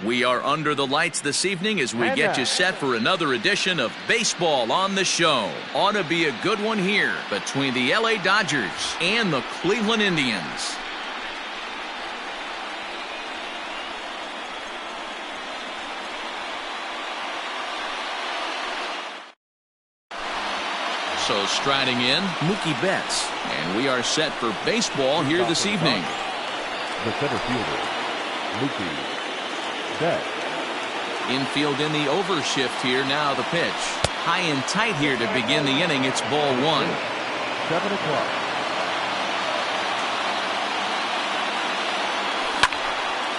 We are under the lights this evening as we get you set for another edition of Baseball on the Show. Ought to be a good one here between the LA Dodgers and the Cleveland Indians. So striding in, Mookie Betts. And we are set for baseball here this evening. The center fielder, Mookie Betts. Infield in the overshift here. Now the pitch. High and tight here to begin the inning. It's ball one. 7 o'clock.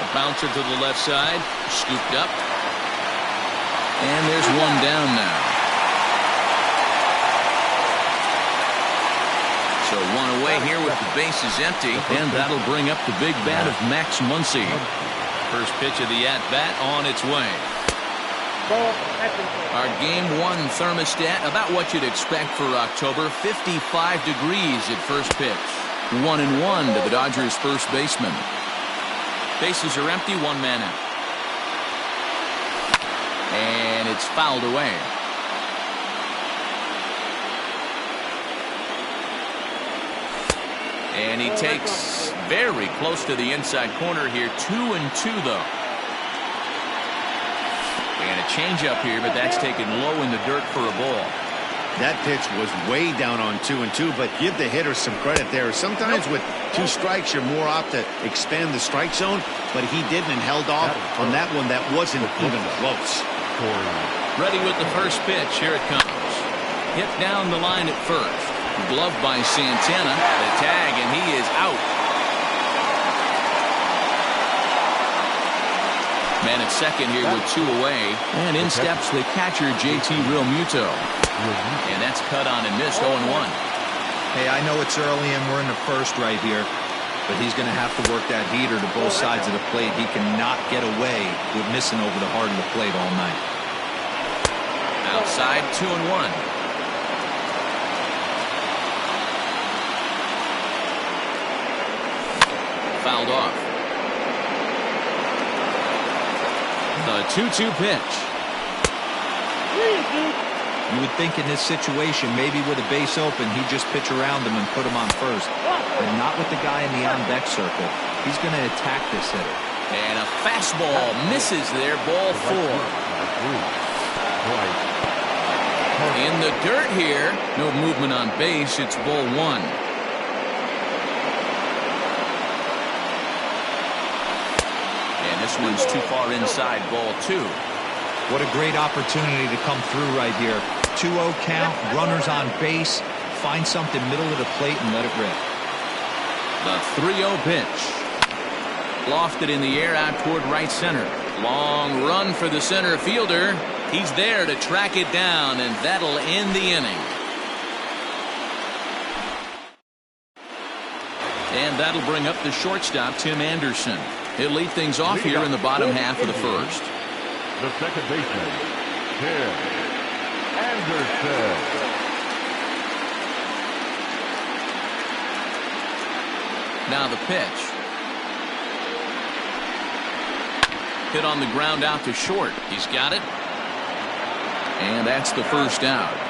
A bouncer to the left side. Scooped up. And there's one down now. So one away here with the bases empty. And that'll bring up the big bat of Max Muncy. First pitch of the at-bat on its way. Our Game 1 thermostat, about what you'd expect for October. 55 degrees at first pitch. 1-1 to the Dodgers' first baseman. Bases are empty, one man out. And it's fouled away. And he takes very close to the inside corner here. 2-2 though. And a changeup here, but that's taken low in the dirt for a ball. That pitch was way down on 2-2, but give the hitter some credit there. Sometimes with 2 strikes, you're more apt to expand the strike zone, but he didn't and held off on that one that wasn't even close. Ready with the first pitch. Here it comes. Hit down the line at first. Glove by Santana. The tag, and he is out. Man at second here with 2 away. And in steps the catcher, JT Realmuto. And that's cut on and missed. 0-1. Hey, I know it's early and we're in the first right here, but he's going to have to work that heater to both sides of the plate. He cannot get away with missing over the heart of the plate all night. Outside, 2-1. Fouled off. The 2-2 pitch. You would think in this situation, maybe with a base open, he'd just pitch around him and put him on first. But not with the guy in the on-deck circle. He's going to attack this hitter. And a fastball misses there. Ball 4. In the dirt here. No movement on base. It's ball 1. This one's too far inside, ball 2. What a great opportunity to come through right here. 2-0 count, runners on base. Find something middle of the plate and let it rip. The 3-0 pitch. Lofted in the air out toward right center. Long run for the center fielder. He's there to track it down, and that'll end the inning. And that'll bring up the shortstop, Tim Anderson. He'll lead things off here in the bottom half of the first. The second baseman, Tim Anderson. Now the pitch. Hit on the ground out to short. He's got it. And that's the first out.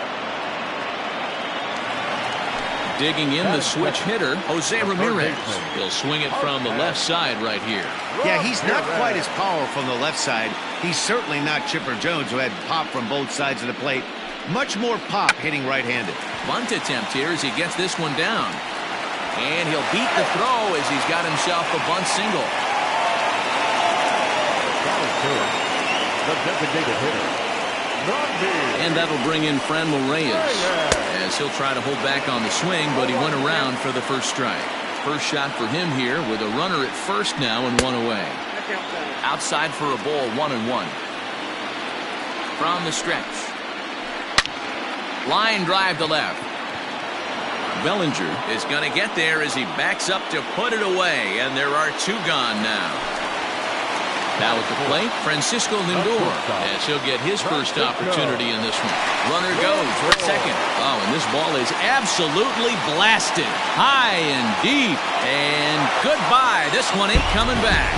Digging in the switch hitter, Jose Ramirez. He'll swing it from the left side right here. Yeah, he's not quite as powerful from the left side. He's certainly not Chipper Jones, who had pop from both sides of the plate. Much more pop hitting right-handed. Bunt attempt here as he gets this one down. And he'll beat the throw as he's got himself a bunt single. The designated hitter. And that'll bring in Franmil Reyes as he'll try to hold back on the swing, but he went around for the first strike. First shot for him here with a runner at first now and 1 away. Outside for a ball, 1-1. From the stretch. Line drive to left. Bellinger is going to get there as he backs up to put it away, and there are 2 gone now. Now at the plate, Francisco Lindor, as he'll get his first opportunity in this one. Runner goes toward second. Oh, and this ball is absolutely blasted. High and deep. And goodbye. This one ain't coming back.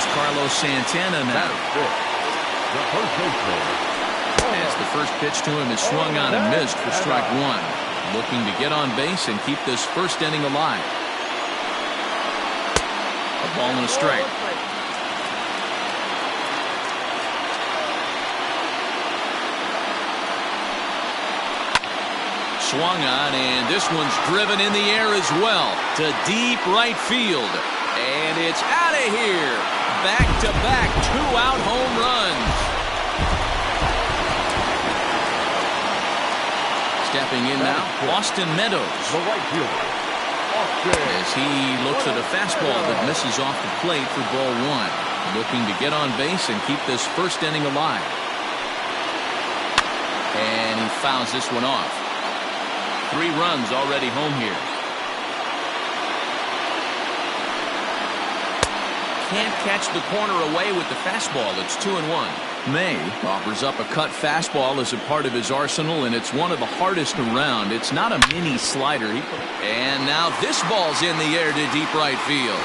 Here's Carlos Santana now. The first baseman. As the first pitch to him is swung on and missed for strike one. Looking to get on base and keep this first inning alive. A ball and a strike. Swung on, and this one's driven in the air as well to deep right field. And it's out of here. Back-to-back two-out home runs. Stepping in now, Austin Meadows. The right fielder. As he looks at a fastball that misses off the plate for ball one. Looking to get on base and keep this first inning alive. And he fouls this one off. 3 runs already home here. Can't catch the corner away with the fastball. It's 2-1. May offers up a cut fastball as a part of his arsenal, and it's one of the hardest around. It's not a mini slider. And now this ball's in the air to deep right field.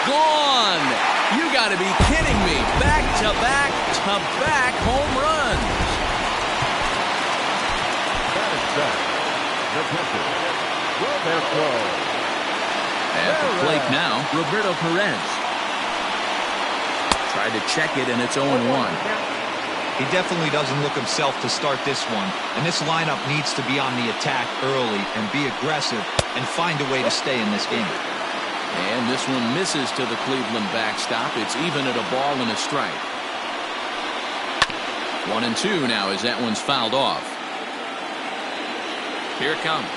Gone! You got to be kidding me. Back-to-back home runs. That is back. The pitcher, Roberto. At the plate now, Roberto Perez. Tried to check it, and it's 0-1. He definitely doesn't look himself to start this one, and this lineup needs to be on the attack early and be aggressive and find a way to stay in this game. And this one misses to the Cleveland backstop. It's even at a ball and a strike. 1-2 now as that one's fouled off. Here it comes.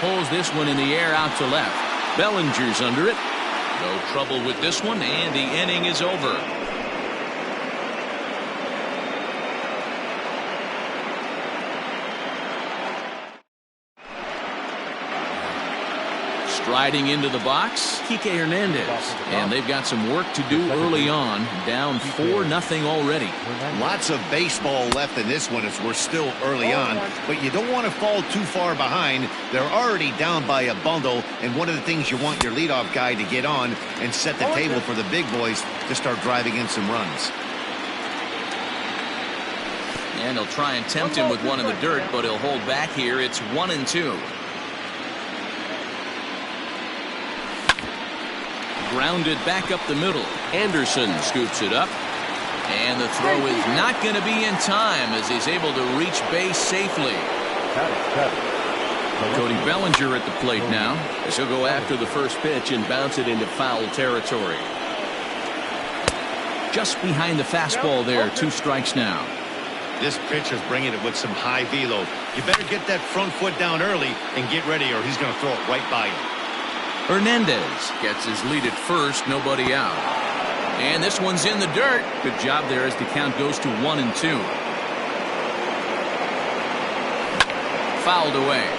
Pulls this one in the air out to left. Bellinger's under it. No trouble with this one, and the inning is over. Striding into the box, Kike Hernandez. And they've got some work to do early on. Down 4-0 already. Lots of baseball left in this one as we're still early on, but you don't want to fall too far behind. They're already down by a bundle, and one of the things you want your leadoff guy to get on and set the table for the big boys to start driving in some runs. And he'll try and tempt him with one in the dirt, but he'll hold back here. It's 1-2. Grounded back up the middle. Anderson scoops it up. And the throw is not going to be in time as he's able to reach base safely. Cody Bellinger at the plate now as he'll go after the first pitch and bounce it into foul territory. Just behind the fastball there. 2 strikes now. This pitcher's bringing it with some high velo. You better get that front foot down early and get ready, or he's going to throw it right by you. Hernandez gets his lead at first, nobody out. And this one's in the dirt. Good job there as the count goes to 1-2. Fouled away.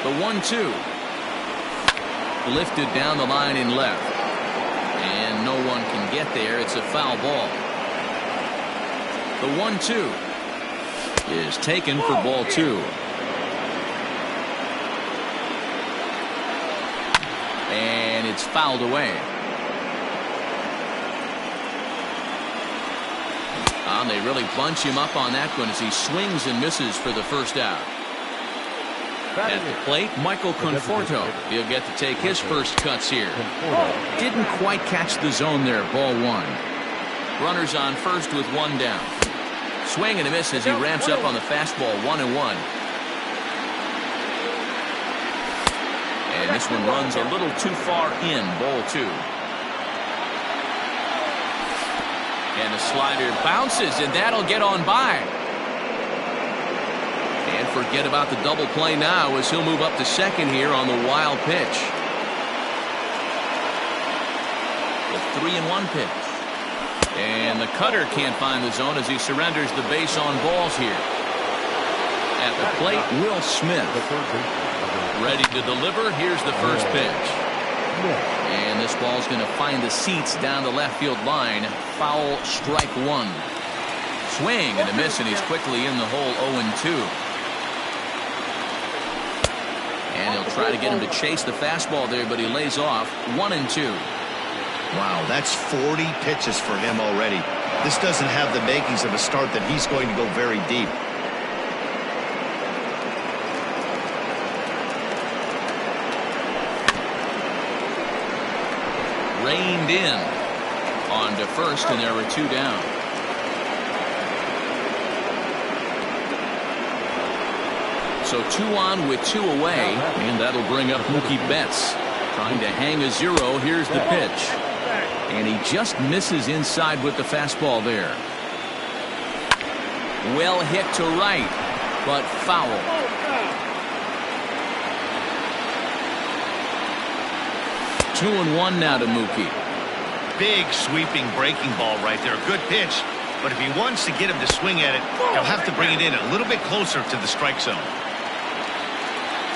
The 1-2. Lifted down the line in left. And no one can get there. It's a foul ball. The 1-2 is taken for ball 2. And it's fouled away. And they really bunch him up on that one as he swings and misses for the first out. At the plate, Michael Conforto. He'll get to take his first cuts here. Didn't quite catch the zone there. Ball 1. Runners on first with 1 down. Swing and a miss as he ramps up on the fastball. 1-1. And this one runs a little too far in. Ball 2. And the slider bounces, and that'll get on by. And forget about the double play now as he'll move up to second here on the wild pitch. The 3-1 pitch. And the cutter can't find the zone as he surrenders the base on balls here. At the plate, Will Smith. Ready to deliver. Here's the first pitch. And this ball's going to find the seats down the left field line. Foul, strike 1. Swing and a miss, and he's quickly in the hole. 0-2. And he'll try to get him to chase the fastball there, but he lays off 1-2. Wow, that's 40 pitches for him already. This doesn't have the makings of a start that he's going to go very deep. Reined in on to first, and there are 2 down. So 2 on with 2 away, and that'll bring up Mookie Betts. Trying to hang a 0. Here's the pitch. And he just misses inside with the fastball there. Well hit to right, but foul. Two and one now to Mookie. Big sweeping breaking ball right there. Good pitch. But if he wants to get him to swing at it, he'll have to bring it in a little bit closer to the strike zone.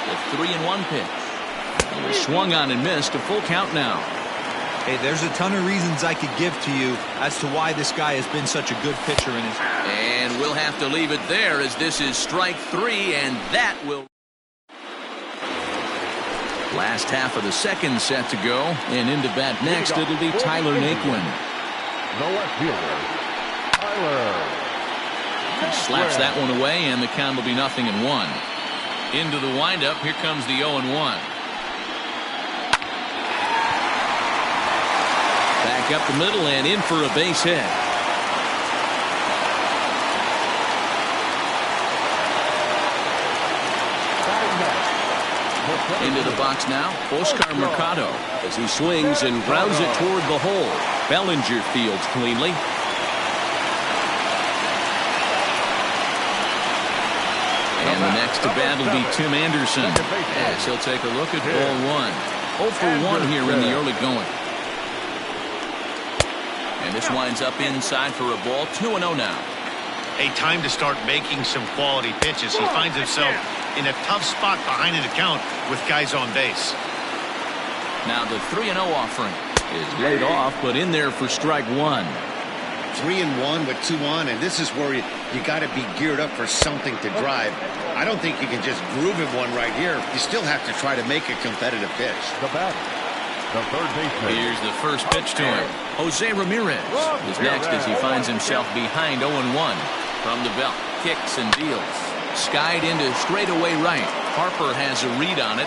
The 3-1 pitch. He was swung on and missed. A full count now. Hey, there's a ton of reasons I could give to you as to why this guy has been such a good pitcher in his... And we'll have to leave it there as this is strike 3, and that will... Last half of the second set to go, and into bat next, it'll be Tyler Naquin. The left fielder, Tyler. He slaps that one away, and the count will be 0-1. Into the windup, here comes the 0-1. Back up the middle and in for a base hit. Into the box now, Oscar Mercado, as he swings and grounds it toward the hole. Bellinger fields cleanly. And the next to bat will be Tim Anderson, as he'll take a look at ball 1. 0 for 1 here in the early going. And this winds up inside for a ball. 2-0 now. A time to start making some quality pitches. He finds himself in a tough spot behind an account with guys on base. Now the 3-0 offering is laid off, but in there for strike 1. 3-1 with 2 on, and this is where you got to be geared up for something to drive. I don't think you can just groove him one right here. You still have to try to make a competitive pitch. The batter, the third baseman. Here's the first pitch to him. Jose Ramirez is next as he finds himself behind 0-1 from the belt. Kicks and deals. Skied into straightaway right. Harper has a read on it.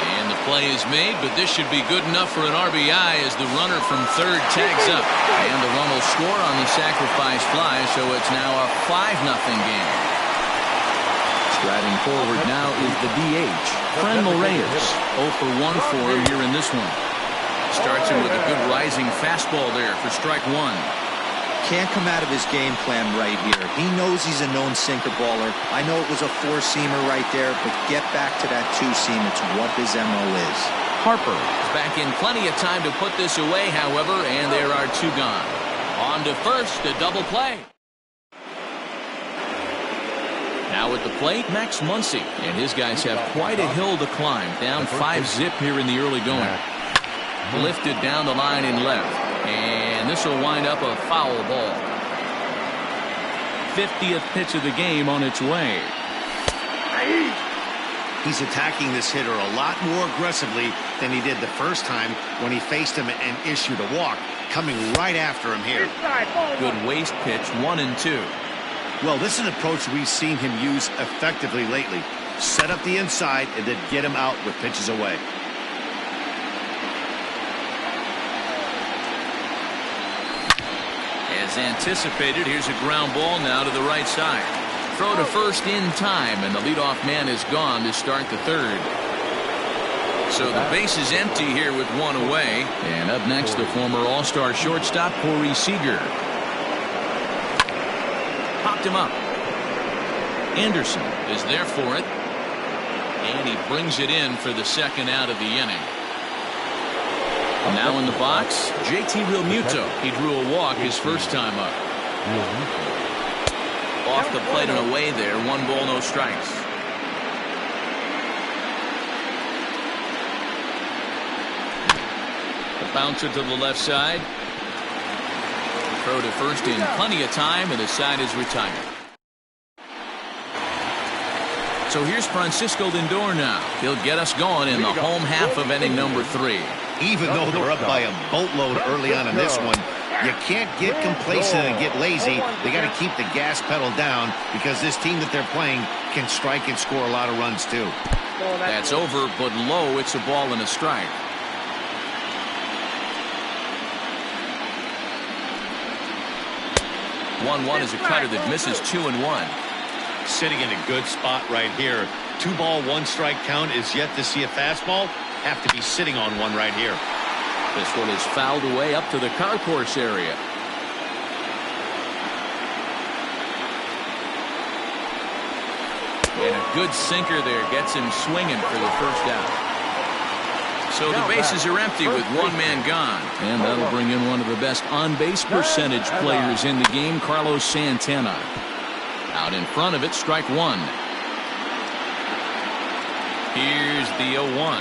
And the play is made, but this should be good enough for an RBI as the runner from third tags up. And the run will score on the sacrifice fly, so it's now a 5-0 game. Striding forward now is the DH, Franmil Reyes. 0 for 1 for him here in this one. Starts him with a good rising fastball there for strike 1. Can't come out of his game plan right here. He knows he's a known sinker baller. I know it was a 4-seamer right there, but get back to that 2-seam. It's what his MO is. Harper is back in plenty of time to put this away, however, and there are 2 gone. On to first, a double play. Now at the plate, Max Muncy, and his guys have quite a hill to climb. Down 5-zip here in the early going. Lifted down the line in left. And this will wind up a foul ball. 50th pitch of the game on its way. He's attacking this hitter a lot more aggressively than he did the first time when he faced him and issued a walk. Coming right after him here. Good waist pitch, 1-2. Well, this is an approach we've seen him use effectively lately. Set up the inside and then get him out with pitches away. As anticipated, here's a ground ball now to the right side. Throw to first in time, and the leadoff man is gone to start the third. So the base is empty here with 1 away. And up next, the former All-Star shortstop, Corey Seager. Popped him up. Anderson is there for it. And he brings it in for the second out of the inning. Now in the box, JT Realmuto. He drew a walk his first time up. Off the plate and away there. 1 ball, no strikes. The bouncer to the left side. Throw to first in plenty of time, and the side is retired. So here's Francisco Lindor now. He'll get us going in the home half of inning number 3. Even though they're up by a boatload early on in this one, you can't get complacent and get lazy. They got to keep the gas pedal down because this team that they're playing can strike and score a lot of runs too. That's over, but low. It's a ball and a strike. One is a cutter that misses 2-1. Sitting in a good spot right here. 2-ball, 1-strike count is yet to see a fastball. Have to be sitting on one right here. This one is fouled away up to the concourse area. And a good sinker there gets him swinging for the first out. So the bases are empty with one man gone. And that'll bring in one of the best on-base percentage players in the game, Carlos Santana. Out in front of it, strike one. Here's the 0-1.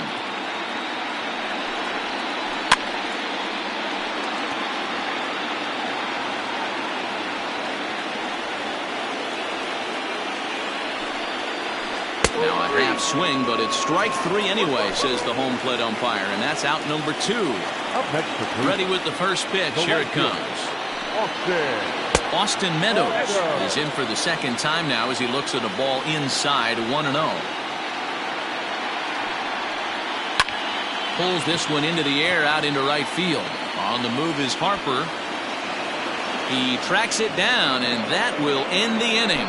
Now a half swing, but it's strike 3 anyway, says the home plate umpire, and that's out number 2. Ready with the first pitch. Here it comes. Austin Meadows is in for the second time now as he looks at a ball inside 1-0. Pulls this one into the air out into right field. On the move is Harper. He tracks it down, and that will end the inning.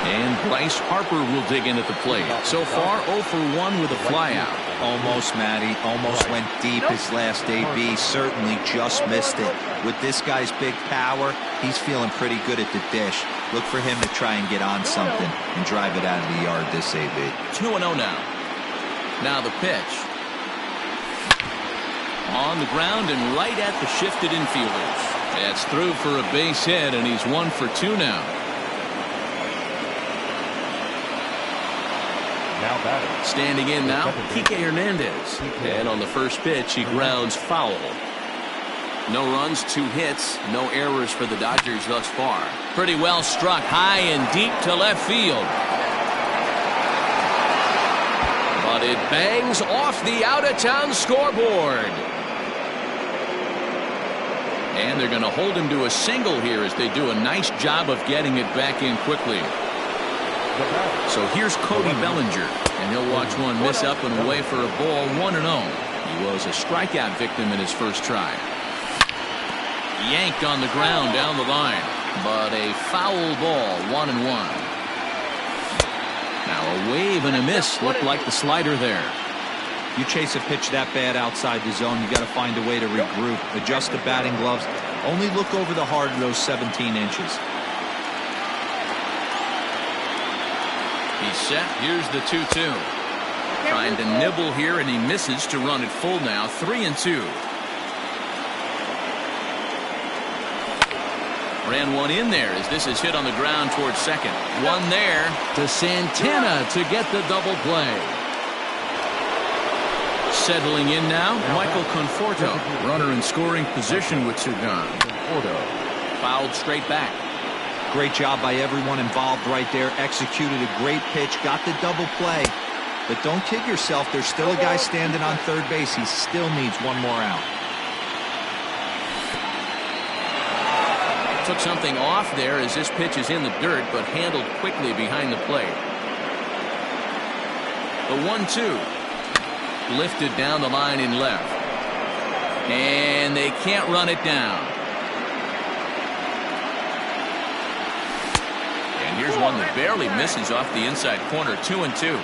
And Bryce Harper will dig in at the plate. So far, 0 for 1 with a flyout. Almost, Matty. Almost went deep his last AB. Certainly just missed it. With this guy's big power, he's feeling pretty good at the dish. Look for him to try and get on something and drive it out of the yard this AB. 2-0 now. Now the pitch. On the ground and right at the shifted infielders. That's through for a base hit, and he's 1 for 2 now. Standing in now, Kike Hernandez. And on the first pitch, he grounds foul. No runs, 2 hits, no errors for the Dodgers thus far. Pretty well struck high and deep to left field. But it bangs off the out-of-town scoreboard. And they're going to hold him to a single here as they do a nice job of getting it back in quickly. So here's Cody Bellinger, and he'll watch one miss up and away for a ball, 1-0. He was a strikeout victim in his first try. Yanked on the ground down the line, but a foul ball, 1-1. Now a wave and a miss looked like the slider there. You chase a pitch that bad outside the zone, you got to find a way to regroup, adjust the batting gloves. Only look over the heart of those 17 inches. He's set. Here's the 2-2. Trying to nibble here, and he misses to run it full now. 3-2. Ran one in there as this is hit on the ground towards second. One there to Santana to get the double play. Settling in now, Michael Conforto. Runner in scoring position with 2 gone. Fouled straight back. Great job by everyone involved right there. Executed a great pitch. Got the double play. But don't kid yourself. There's still a guy standing on third base. He still needs one more out. Took something off there as this pitch is in the dirt, but handled quickly behind the plate. The 1-2. Lifted down the line in left. And they can't run it down. Here's one that barely misses off the inside corner. 2-2.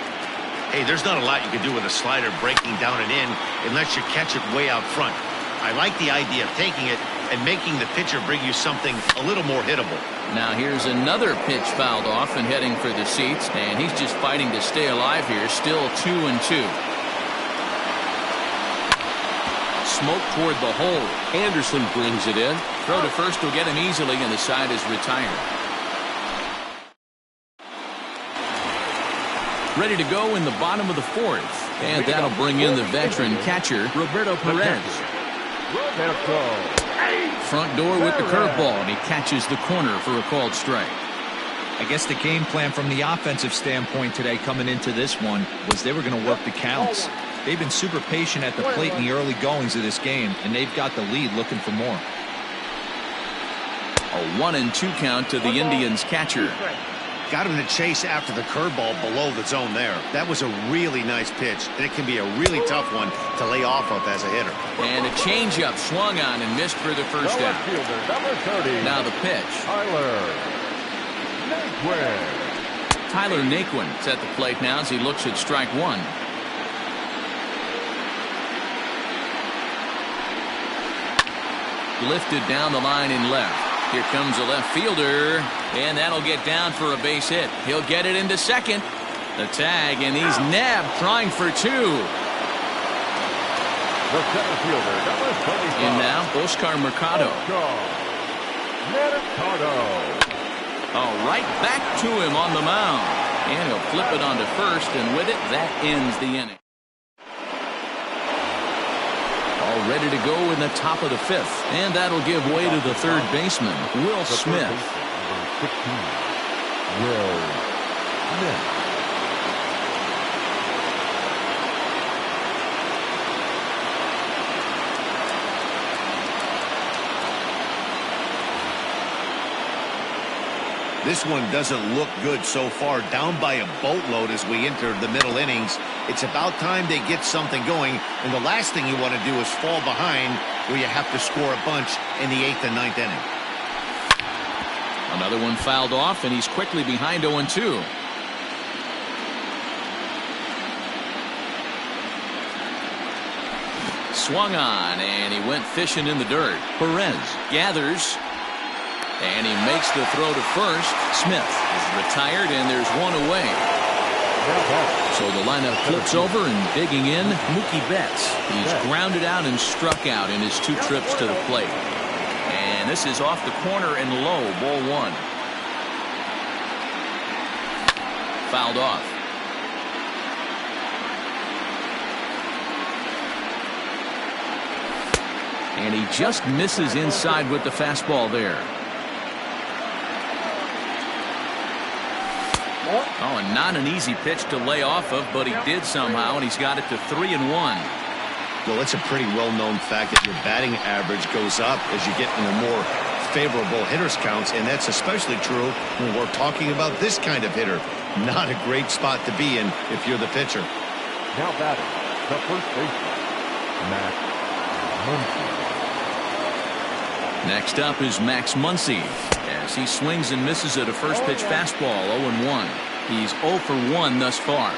Hey, there's not a lot you can do with a slider breaking down and in unless you catch it way out front. I like the idea of taking it and making the pitcher bring you something a little more hittable. Now here's another pitch fouled off and heading for the seats, and he's just fighting to stay alive here. Still 2-2. Smoke toward the hole. Anderson brings it in. Throw to first will get him easily, and the side is retired. Ready to go in the bottom of the 4th. And that'll bring in the veteran catcher, Roberto Perez. Front door with the curveball, and he catches the corner for a called strike. I guess the game plan from the offensive standpoint today coming into this one was they were going to work the counts. They've been super patient at the plate in the early goings of this game, and they've got the lead looking for more. A 1-2 count to the Indians catcher. Got him to chase after the curveball below the zone there. That was a really nice pitch, and it can be a really tough one to lay off of as a hitter. And a changeup swung on and missed for the first out. Now the pitch. Tyler Naquin's at the plate now as he looks at strike one. Lifted down the line in left. Here comes a left fielder, and that'll get down for a base hit. He'll get it into second. The tag, and he's nabbed trying for two. The center fielder, number 35. In now, Oscar Mercado. All right, back to him on the mound. And he'll flip it onto first, and with it, that ends the inning. All ready to go in the top of the fifth, and that'll give way to the third baseman, Will Smith. Number 16, Will Smith. This one doesn't look good so far, down by a boatload as we enter the middle innings. It's about time they get something going, and the last thing you want to do is fall behind where you have to score a bunch in the 8th and 9th inning. Another one fouled off, and he's quickly behind 0-2. Swung on, and he went fishing in the dirt. Perez gathers. And he makes the throw to first. Smith is retired, and there's one away. So the lineup flips over, and digging in, Mookie Betts. He's grounded out and struck out in his 2 trips to the plate. And this is off the corner and low, ball 1. Fouled off. And he just misses inside with the fastball there. Oh, and not an easy pitch to lay off of, but he did somehow, and he's got it to 3-1. Well, it's a pretty well-known fact that your batting average goes up as you get into more favorable hitters counts, and that's especially true when we're talking about this kind of hitter. Not a great spot to be in if you're the pitcher. Now batting, the first baseman, Max Muncy. Next up is Max Muncy as he swings and misses at a first pitch fastball. 0-1. He's 0 for 1 thus far.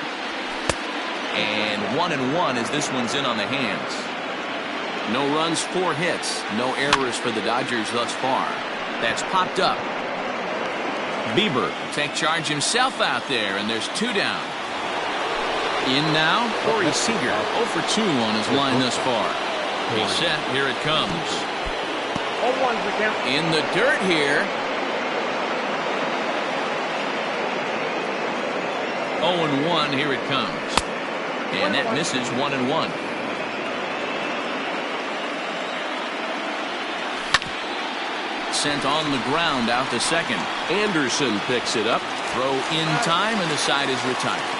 And 1-1 as this one's in on the hands. No runs, 4 hits. No errors for the Dodgers thus far. That's popped up. Bieber will take charge himself out there, and there's 2 down. In now, Corey Seager, 0 for 2 on his line thus far. He's set. Here it comes. In the dirt here. 0-1. Here it comes. And that misses. 1-1. Sent on the ground out to second. Anderson picks it up. Throw in time, and the side is retired.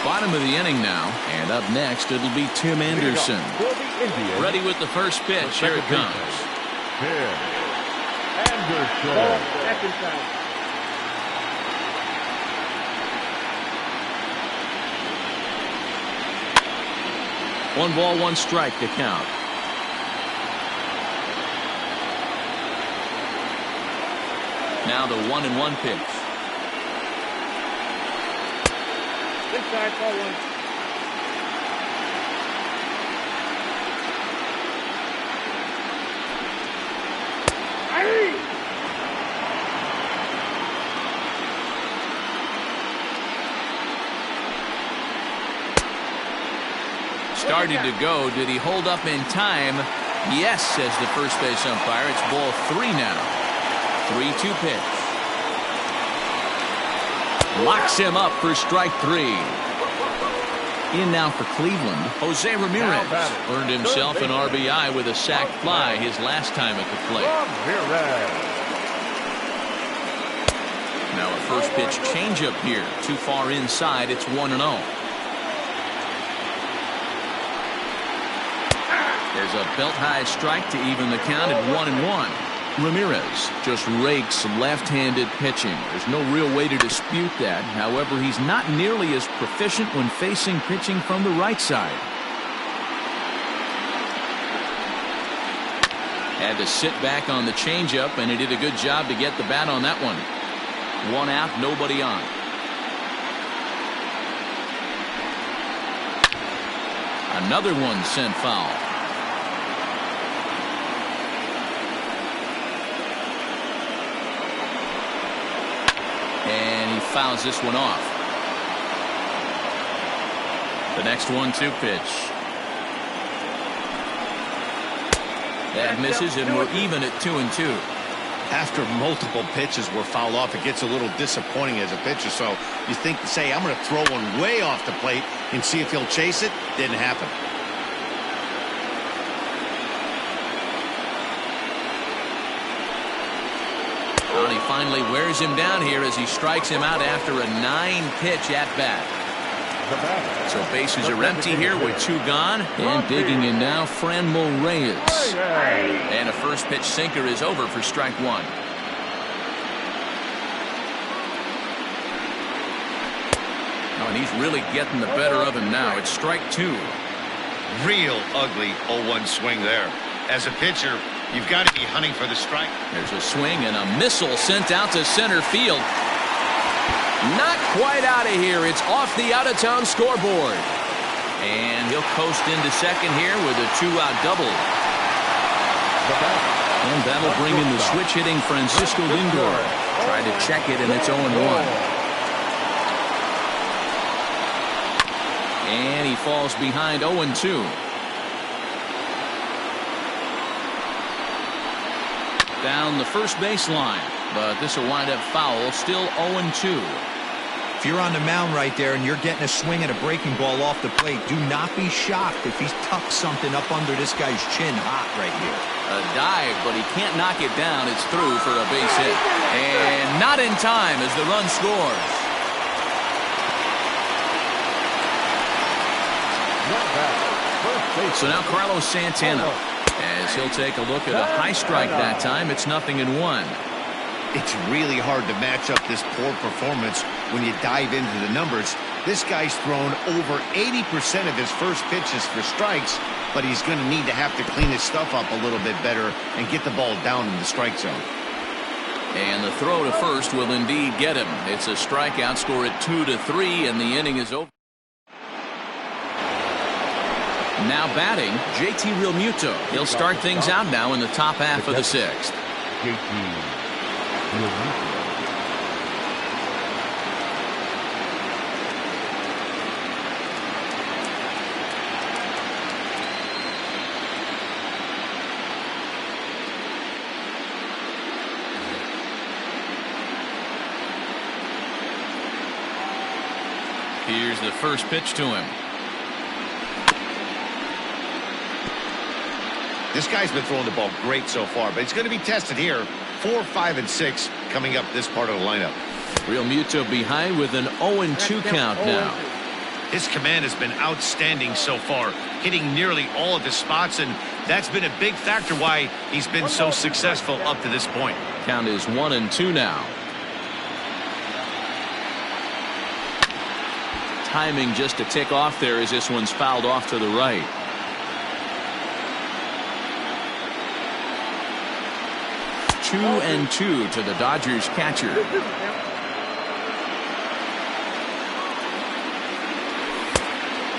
Bottom of the inning now, and up next it'll be Tim Anderson. Ready with the first pitch. Here it comes. Tim Anderson. 1 ball, 1 strike to count. Now the 1-1 pitch. Inside, ball 1. Started to go. Did he hold up in time? Yes, says the first base umpire. It's ball 3 now. 3-2 pitch. Locks him up for strike 3. In now for Cleveland, Jose Ramirez earned himself an RBI with a sac fly his last time at the plate. Now a first pitch changeup here. Too far inside. It's 1-0. There's a belt-high strike to even the count at 1-1. Ramirez just rakes left-handed pitching. There's no real way to dispute that. However, he's not nearly as proficient when facing pitching from the right side. Had to sit back on the changeup, and he did a good job to get the bat on that one. 1 out, nobody on. Another one sent foul. And he fouls this one off. The next 1-2 pitch. That misses, and we're even at 2-2. After multiple pitches were fouled off, it gets a little disappointing as a pitcher. So you think, say, I'm going to throw one way off the plate and see if he'll chase it. Didn't happen. Well, he finally wears him down here as he strikes him out after a 9-pitch at-bat. So bases are empty here with 2 gone. And digging in now, Franmil Reyes. And a first pitch sinker is over for strike 1. Oh, and he's really getting the better of him now. It's strike 2. Real ugly 0-1 swing there. As a pitcher, you've got to be hunting for the strike. There's a swing and a missile sent out to center field. Not quite out of here. It's off the out-of-town scoreboard. And he'll coast into second here with a 2-out double. And that'll bring in the switch-hitting Francisco Lindor. Tried to check it, and it's 0-1. And he falls behind 0-2. Down the first baseline. But this will wind up foul. Still 0-2. If you're on the mound right there and you're getting a swing at a breaking ball off the plate, do not be shocked if he's tucked something up under this guy's chin hot right here. A dive, but he can't knock it down. It's through for a base hit. And not in time as the run scores. So now Carlos Santana, as he'll take a look at a high strike that time. It's 0-1. It's really hard to match up this poor performance when you dive into the numbers. This guy's thrown over 80% of his first pitches for strikes, but he's going to need to have to clean his stuff up a little bit better and get the ball down in the strike zone. And the throw to first will indeed get him. It's a strikeout, score at 2-3, and the inning is over. Now batting, JT Realmuto. He'll start things out now in the top half of the 6th. Here's the first pitch to him. This guy's been throwing the ball great so far, but he's going to be tested here. 4, 5, and 6 coming up this part of the lineup. Realmuto behind with an 0-2 count now. His command has been outstanding so far, hitting nearly all of his spots, and that's been a big factor why he's been so successful up to this point. Count is 1-2 now. Timing just to tick off there as this one's fouled off to the right. Two and 2 to the Dodgers catcher.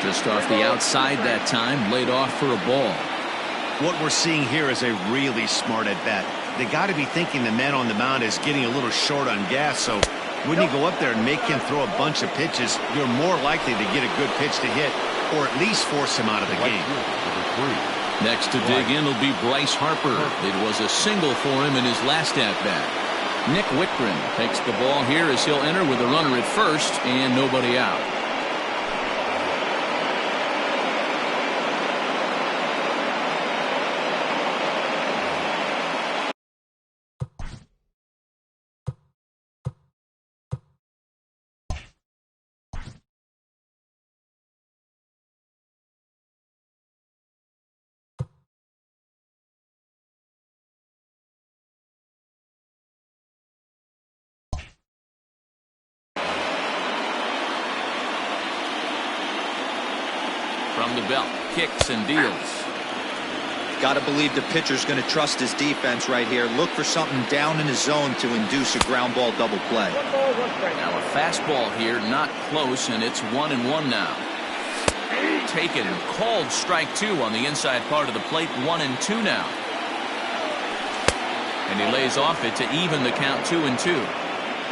Just off the outside that time, laid off for a ball. What we're seeing here is a really smart at bat. They got to be thinking the man on the mound is getting a little short on gas, so when you go up there and make him throw a bunch of pitches, you're more likely to get a good pitch to hit or at least force him out of the game. Next to dig in will be Bryce Harper. It was a single for him in his last at-bat. Nick Wickren takes the ball here as he'll enter with a runner at first and nobody out. From the belt, kicks and deals. Got to believe the pitcher's going to trust his defense right here. Look for something down in his zone to induce a ground ball double play. 1 ball, 1 strike. Now a fastball here, not close, and it's 1-1 now. Taken, called strike 2 on the inside part of the plate. 1-2 now. And he lays off it to even the count 2-2.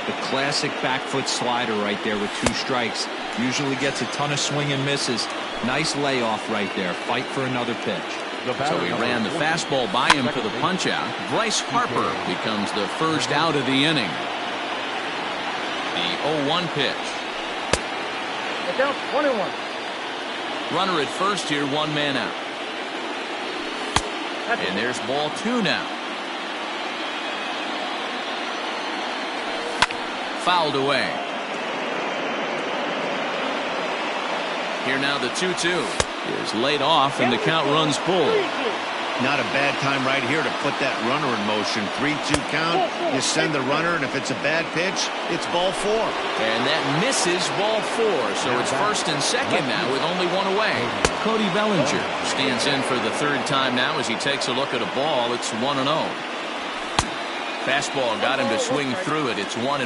The classic back foot slider right there with 2 strikes. Usually gets a ton of swing and misses. Nice layoff right there. Fight for another pitch. So he ran the fastball by him for the punch out. Bryce Harper becomes the first out of the inning. The 0-1 pitch. It's out 1-1. Runner at first here, 1 man out. And there's ball 2 now. Fouled away. Here now the 2-2 is laid off and the count runs full. Not a bad time right here to put that runner in motion. 3-2 count. You send the runner, and if it's a bad pitch, it's ball 4. And that misses ball 4. So it's first and second now with only 1 away. Cody Bellinger stands in for the 3rd time now as he takes a look at a ball. It's 1-0. Fastball got him to swing through it. It's 1-1.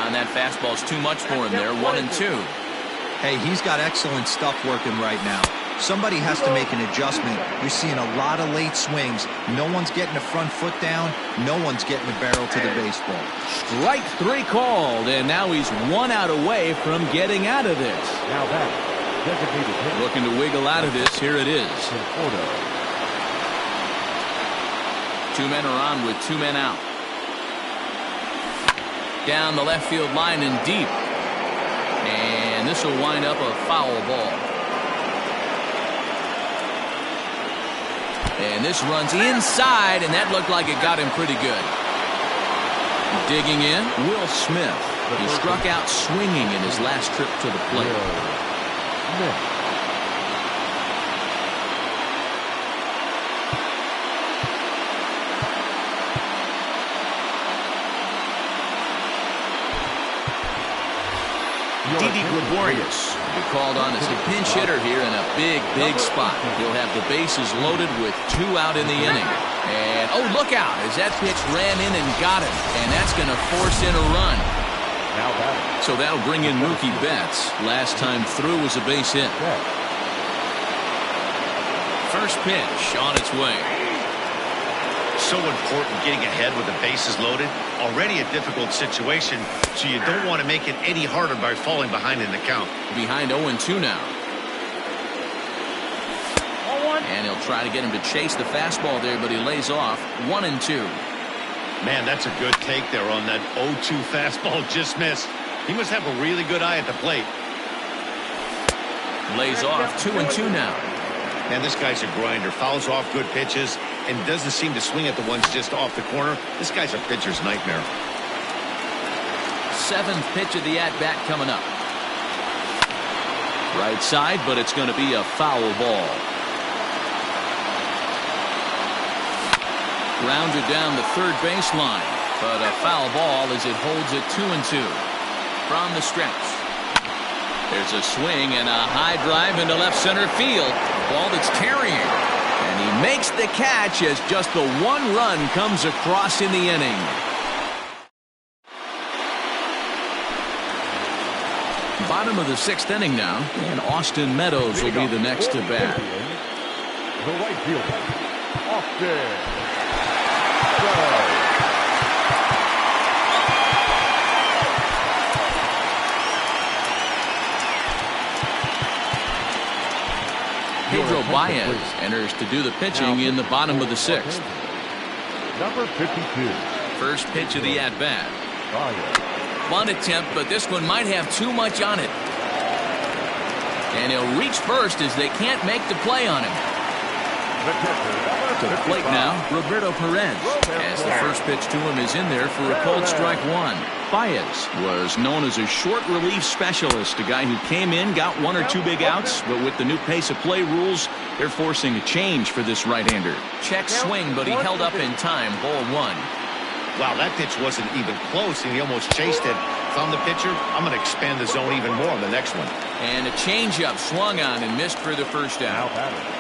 And that fastball's too much for him there. 1-2. Hey, he's got excellent stuff working right now. Somebody has to make an adjustment. You're seeing a lot of late swings. No one's getting the front foot down. No one's getting the barrel to the baseball. Strike 3 called, and now he's 1 out away from getting out of this. Now that designated hitter. Looking to wiggle out of this. Here it is. 2 men are on with 2 men out. Down the left field line and deep. And this will wind up a foul ball. And this runs inside, and that looked like it got him pretty good. Digging in, Will Smith. He struck out swinging in his last trip to the plate. Didi Gregorius will be called on as a pinch hitter here in a big spot. He'll have the bases loaded with 2 out in the inning. And, oh, look out as that pitch ran in and got him. And that's going to force in a run. So that'll bring in Mookie Betts. Last time through was a base hit. First pitch on its way. So important getting ahead with the bases loaded. Already a difficult situation, so you don't want to make it any harder by falling behind in the count. Behind 0-2 now. And he'll try to get him to chase the fastball there, but he lays off. 1-2. Man, that's a good take there on that 0-2 fastball. Just missed. He must have a really good eye at the plate. Lays off. 2-2 now. Man, this guy's a grinder. Fouls off good pitches and doesn't seem to swing at the ones just off the corner. This guy's a pitcher's nightmare. 7th pitch of the at-bat coming up. Right side, but it's going to be a foul ball. Grounded down the third baseline, but a foul ball as it holds it 2-2. From the stretch. There's a swing and a high drive into left center field. A ball that's carrying. And he makes the catch as just the 1 run comes across in the inning. Bottom of the 6th inning now, and Austin Meadows will be the next to bat. The right fielder, Austin. Pedro Baez enters to do the pitching in the bottom of the 6th. Number 52. First pitch of the at-bat. Bunt attempt, but this one might have too much on it. And he'll reach first as they can't make the play on him. To the plate now, Roberto Perez, as the first pitch to him is in there for a cold strike 1. Baez was known as a short relief specialist, a guy who came in, got 1 or 2 big outs, but with the new pace of play rules, they're forcing a change for this right-hander. Check swing, but he held up in time. Ball 1. Wow, that pitch wasn't even close, and he almost chased it If I'm the pitcher, I'm going to expand the zone even more on the next one. And a changeup swung on and missed for the first out.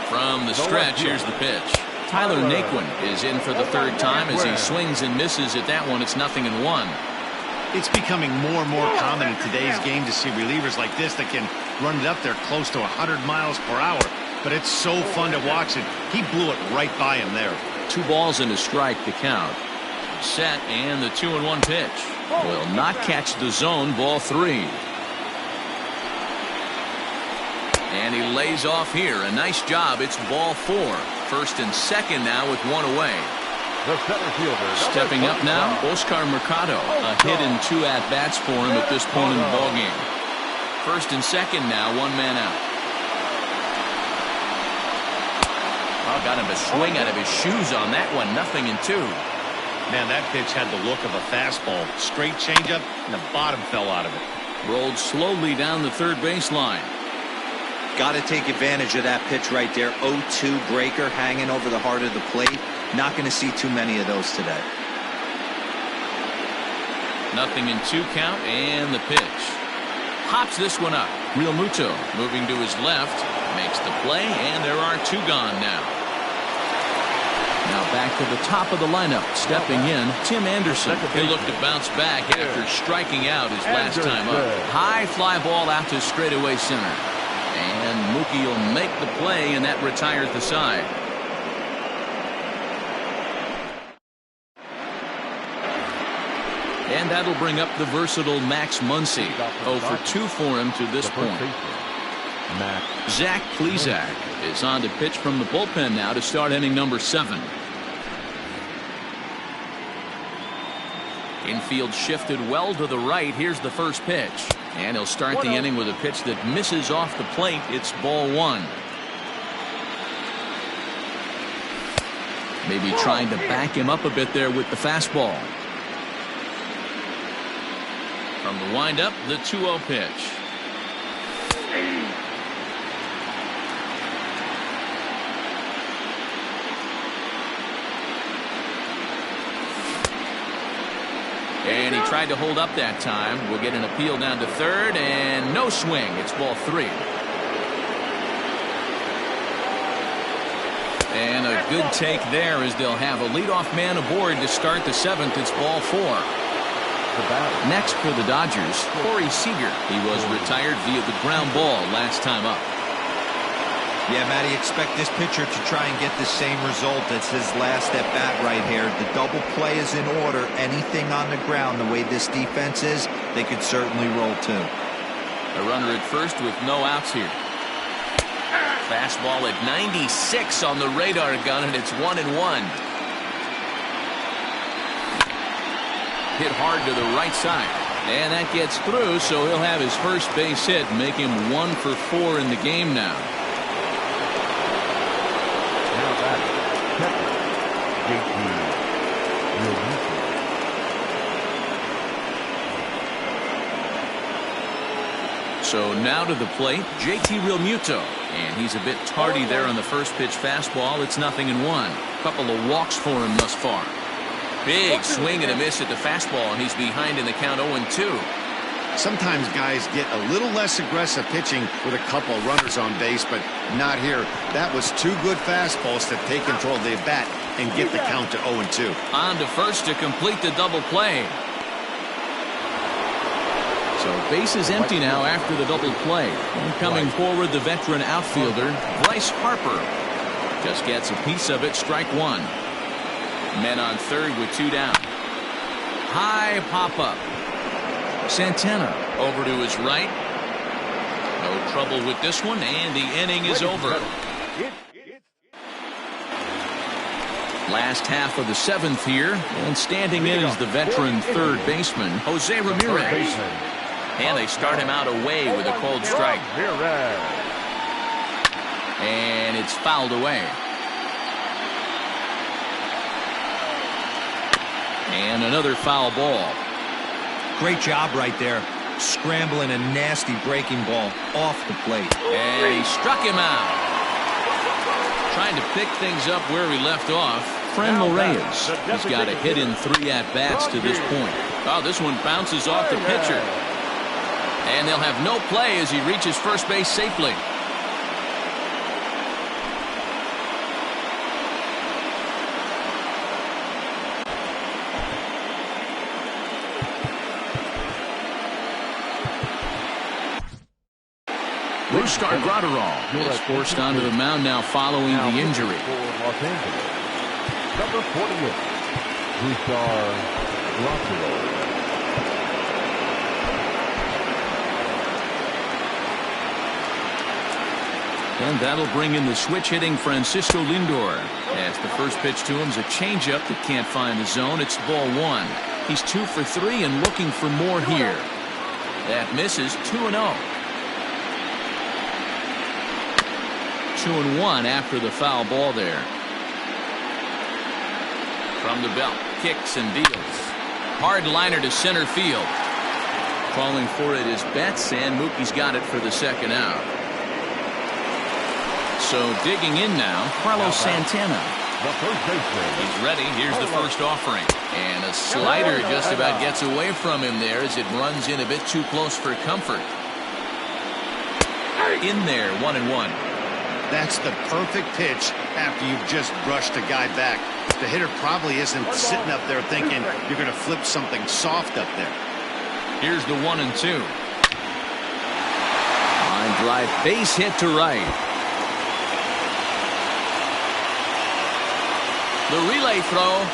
From the stretch, here's the pitch. Tyler Naquin is in for the third time as he swings and misses at that one. It's 0-1. It's becoming more and more common in today's game to see relievers like this that can run it up there close to 100 miles per hour. But it's so fun to watch it. He blew it right by him there. 2 balls and a strike to count. Set, and the 2-1 pitch. Will not catch the zone. Ball 3. And he lays off here. A nice job. It's ball 4. First and second now with 1 away. The center fielder. Stepping up now, Oscar Mercado. A hit and 2 at-bats for him at this point in the ballgame. First and second now, 1 man out. Oh, got him a swing out of his shoes on that one. 0-2. Man, that pitch had the look of a fastball. Straight changeup, and the bottom fell out of it. Rolled slowly down the third baseline. Got to take advantage of that pitch right there. 0-2 breaker hanging over the heart of the plate. Not going to see too many of those today. 0-2 count, and the pitch. Hops this one up. Real Muto moving to his left. Makes the play, and there are 2 gone now. Now back to the top of the lineup. Stepping in, Tim Anderson. He'll look to bounce back after striking out his last time up. High fly ball out to straightaway center. And Mookie will make the play, and that retires the side. And that'll bring up the versatile Max Muncy. 0 for 2 for him to this point. Zach Plesac is on to pitch from the bullpen now to start inning number 7. Infield shifted well to the right. Here's the first pitch. And he'll start the inning with a pitch that misses off the plate. It's ball 1. Maybe trying to back him up a bit there with the fastball. From the windup, the 2-0 pitch. And he tried to hold up that time. We'll get an appeal down to third, and no swing. It's ball 3. And a good take there as they'll have a leadoff man aboard to start the 7th. It's ball 4. Next for the Dodgers, Corey Seager. He was retired via the ground ball last time up. Yeah, Matty, expect this pitcher to try and get the same result as his last at bat right here. The double play is in order. Anything on the ground, the way this defense is, they could certainly roll 2. A runner at first with no outs here. Fastball at 96 on the radar gun, and it's 1-1. Hit hard to the right side. And that gets through, so he'll have his first base hit, make him 1 for 4 in the game now. So now to the plate, JT Realmuto. And he's a bit tardy there on the first pitch fastball. It's 0-1. Couple of walks for him thus far. Big swing and a miss at the fastball, and he's behind in the count 0-2. Sometimes guys get a little less aggressive pitching with a couple runners on base, but not here. That was 2 good fastballs to take control of the bat and get the count to 0-2. On to first to complete the double play. So base is empty now after the double play. And coming forward, the veteran outfielder, Bryce Harper. Just gets a piece of it, strike 1. Men on third with 2 down. High pop-up. Santana over to his right. No trouble with this one, and the inning is over. Last half of the 7th here, and standing in is the veteran third baseman, Jose Ramirez. And they start him out away with a cold strike. And it's fouled away. And another foul ball. Great job right there. Scrambling a nasty breaking ball off the plate. And he struck him out. Trying to pick things up where he left off. Franmil Reyes has got a hit in 3 at-bats to this point. Oh, this one bounces off the pitcher. And they'll have no play as he reaches first base safely. Bruscar Gratterall is forced onto the mound now following the injury. Los Angeles, number 48, Bruscar Gratterall. And that'll bring in the switch-hitting Francisco Lindor. As the first pitch to him is a changeup that can't find the zone. It's ball one. He's 2 for 3 and looking for more here. That misses. 2-0. 2-1 after the foul ball there. From the belt, kicks and deals. Hard liner to center field. Calling for it is Betts, and Mookie's got it for the second out. So digging in now, Carlos Santana. The first baseman. He's ready. Here's the first offering. And a slider just about gets away from him there as it runs in a bit too close for comfort. In there, 1-1. That's the perfect pitch after you've just brushed a guy back. The hitter probably isn't sitting up there thinking you're going to flip something soft up there. Here's the 1-2. Line drive, base hit to right. The relay throw.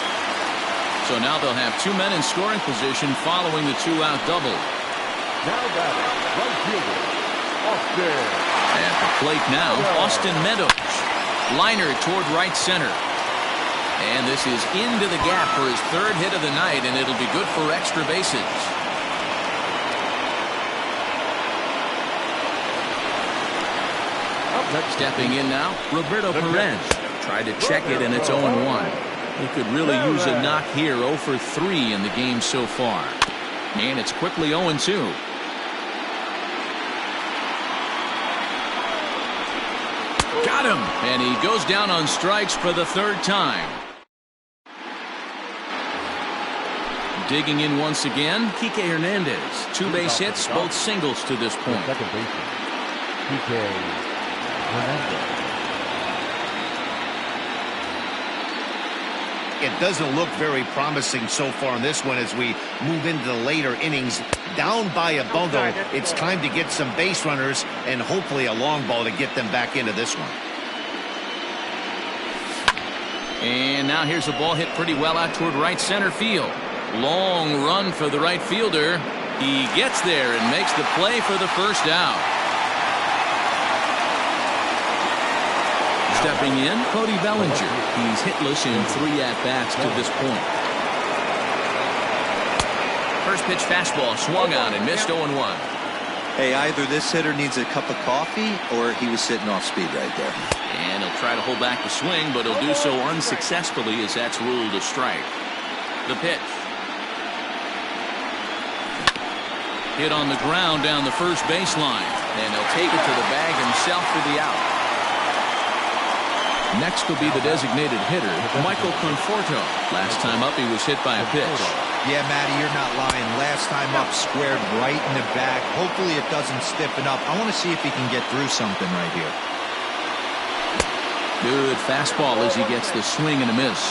So now they'll have 2 men in scoring position following the 2-out double. Now batting, right fielder, Austin. At the plate now, Austin Meadows. Liner toward right center. And this is into the gap for his third hit of the night, and it'll be good for extra bases. Stepping in now, Roberto Perez. Tried to check it, and it's 0-1. He could really use a knock here. 0 for 3 in the game so far. And it's quickly 0-2. Got him! And he goes down on strikes for the third time. Digging in once again, Kike Hernandez. 2 base hits, both singles to this point. Second baseman, Kike Hernandez. It doesn't look very promising so far in this one as we move into the later innings. Down by a bundle, it's time to get some base runners and hopefully a long ball to get them back into this one. And now here's a ball hit pretty well out toward right center field. Long run for the right fielder. He gets there and makes the play for the first out. Stepping in, Cody Bellinger. He's hitless in 3 at-bats to this point. First pitch fastball swung on and missed 0-1. Hey, either this hitter needs a cup of coffee or he was sitting off speed right there. And he'll try to hold back the swing, but he'll do so unsuccessfully as that's ruled a strike. The pitch. Hit on the ground down the first baseline. And he'll take it to the bag himself for the out. Next will be the designated hitter, Michael Conforto. Last time up, he was hit by a pitch. Yeah, Matty, you're not lying. Last time up, squared right in the back. Hopefully it doesn't stiffen up. I want to see if he can get through something right here. Good fastball as he gets the swing and a miss.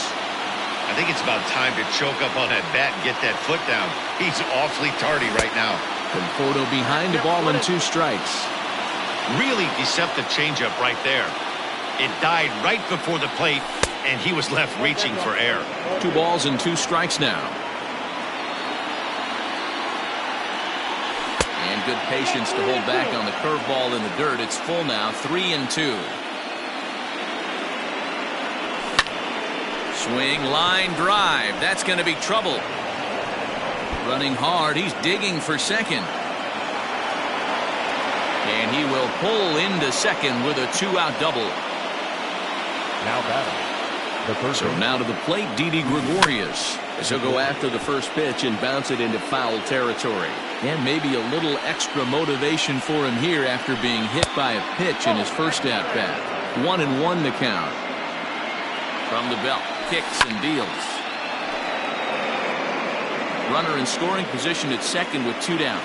I think it's about time to choke up on that bat and get that foot down. He's awfully tardy right now. Conforto behind the ball and 2 strikes. Really deceptive changeup right there. It died right before the plate, and he was left reaching for air. 2 balls and 2 strikes now. And good patience to hold back on the curveball in the dirt. It's full now, 3-2. Swing, line drive. That's going to be trouble. Running hard. He's digging for second. And he will pull into second with a 2-out double. Now batting, the first. So now to the plate, Didi Gregorius. As he'll go after the first pitch and bounce it into foul territory. And maybe a little extra motivation for him here after being hit by a pitch in his first at-bat. 1-1 to count. From the belt, kicks and deals. Runner in scoring position at second with 2 down.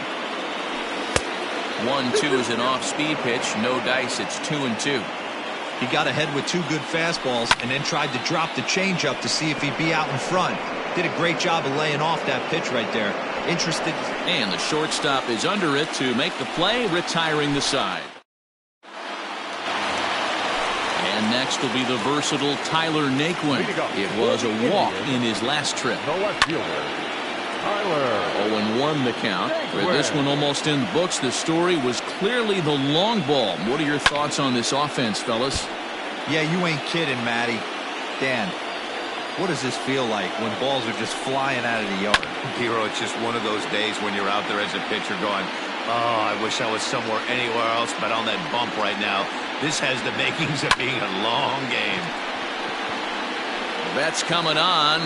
1-2 is an off-speed pitch. No dice. It's 2-2. He got ahead with 2 good fastballs and then tried to drop the changeup to see if he'd be out in front. Did a great job of laying off that pitch right there. Interested. And the shortstop is under it to make the play, retiring the side. And next will be the versatile Tyler Naquin. It was a walk in his last trip. The left fielder, Tyler. 0-1 the count. With this one almost in the books, the story was clearly the long ball. What are your thoughts on this offense, fellas? Yeah, you ain't kidding, Matty. Dan, what does this feel like when balls are just flying out of the yard? Hero, it's just one of those days when you're out there as a pitcher going, oh, I wish I was somewhere anywhere else but on that bump right now. This has the makings of being a long game. Betts coming on.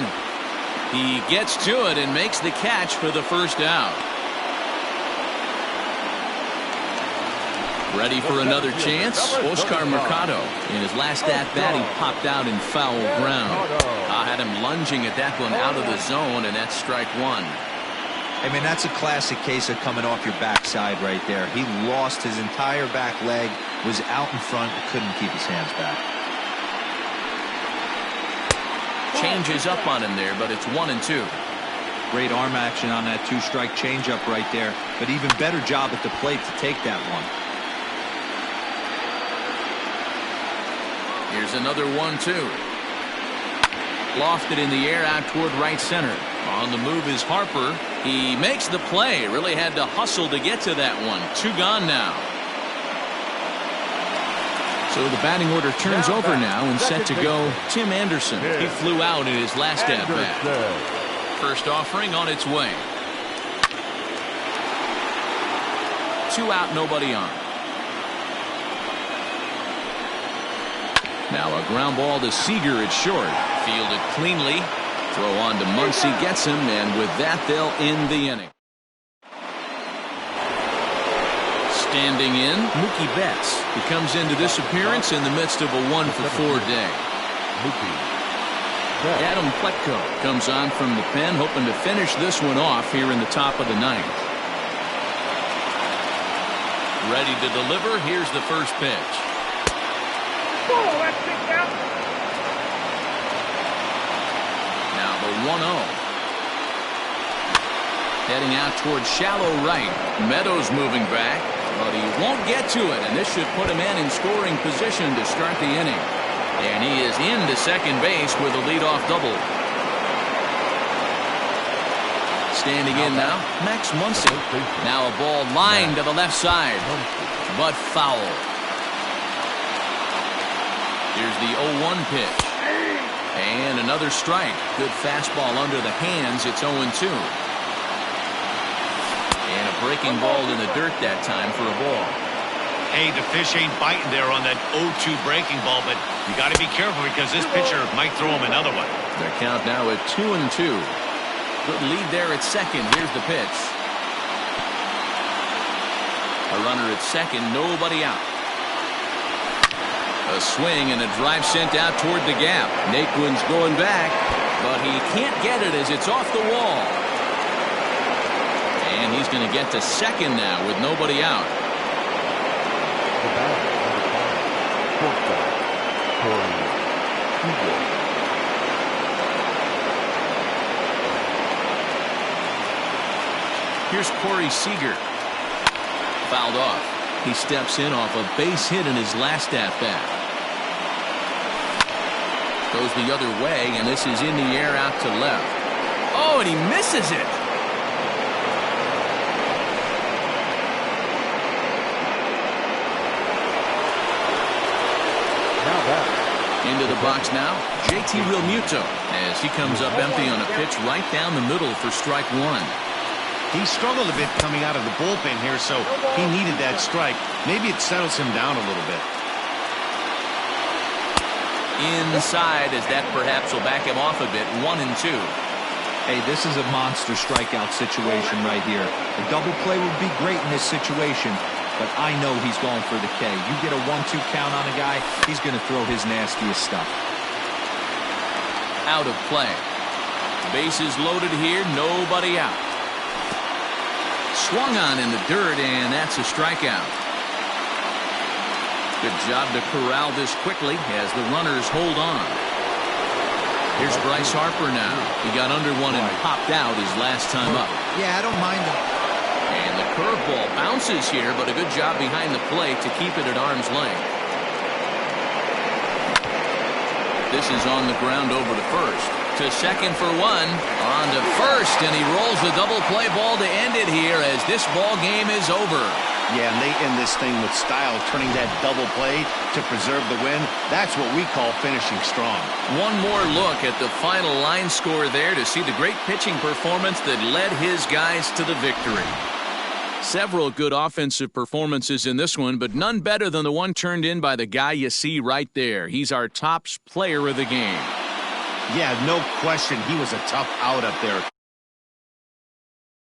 He gets to it and makes the catch for the first out. Ready for another chance? Oscar Mercado. In his last at-bat, he popped out in foul ground. I had him lunging at that one out of the zone, and that's strike 1. I mean, that's a classic case of coming off your backside right there. He lost his entire back leg, was out in front, and couldn't keep his hands back. Changes up on him there, but it's 1-2. Great arm action on that 2-strike changeup right there, but even better job at the plate to take that one. Here's another 1-2. Lofted in the air out toward right center. On the move is Harper. He makes the play. Really had to hustle to get to that one. 2 gone now. So the batting order turns over now and set to go Tim Anderson. He flew out in his last at-bat. First offering on its way. 2 out, nobody on. Now a ground ball to Seager at short. Fielded cleanly. Throw on to Muncy, gets him, and with that they'll end the inning. Standing in, Mookie Betts. He comes into this appearance in the midst of a 1-for-4 day. Adam Pletko comes on from the pen, hoping to finish this one off here in the top of the 9th. Ready to deliver. Here's the first pitch. Now the 1-0. Heading out towards shallow right. Meadows moving back, but he won't get to it, and this should put him in scoring position to start the inning. And he is into second base with a leadoff double. Standing in now, Max Muncy. Now a ball lined to the left side, but foul. Here's the 0-1 pitch. And another strike. Good fastball under the hands. It's 0-2. And a breaking ball in the dirt that time for a ball. Hey, the fish ain't biting there on that 0-2 breaking ball, but you got to be careful because this pitcher might throw him another one. Their count now at 2-2. Good lead there at second. Here's the pitch. A runner at second, nobody out. A swing and a drive sent out toward the gap. Naquin's going back, but he can't get it as it's off the wall. And he's going to get to second now with nobody out. Here's Corey Seager. Fouled off. He steps in off a base hit in his last at-bat. Goes the other way, and this is in the air out to left. Oh, and he misses it. Into the box now, JT Realmuto, as he comes up empty on a pitch right down the middle for strike 1. He struggled a bit coming out of the bullpen here, so he needed that strike. Maybe it settles him down a little bit. Inside, as that perhaps will back him off a bit. 1-2. Hey, this is a monster strikeout situation right here. A double play would be great in this situation, but I know he's going for the K. You get a 1-2 count on a guy, he's going to throw his nastiest stuff. Out of play. Bases loaded here, nobody out. Swung on in the dirt, and that's a strikeout. Good job to corral this quickly as the runners hold on. Here's Bryce Harper now. He got under one and popped out his last time up. Yeah, I don't mind him. And the curveball bounces here, but a good job behind the plate to keep it at arm's length. This is on the ground over to first. To second for one. On to first, and he rolls the double play ball to end it here as this ball game is over. Yeah, and they end this thing with style, turning that double play to preserve the win. That's what we call finishing strong. One more look at the final line score there to see the great pitching performance that led his guys to the victory. Several good offensive performances in this one, but none better than the one turned in by the guy you see right there. He's our top player of the game. Yeah, no question. He was a tough out up there.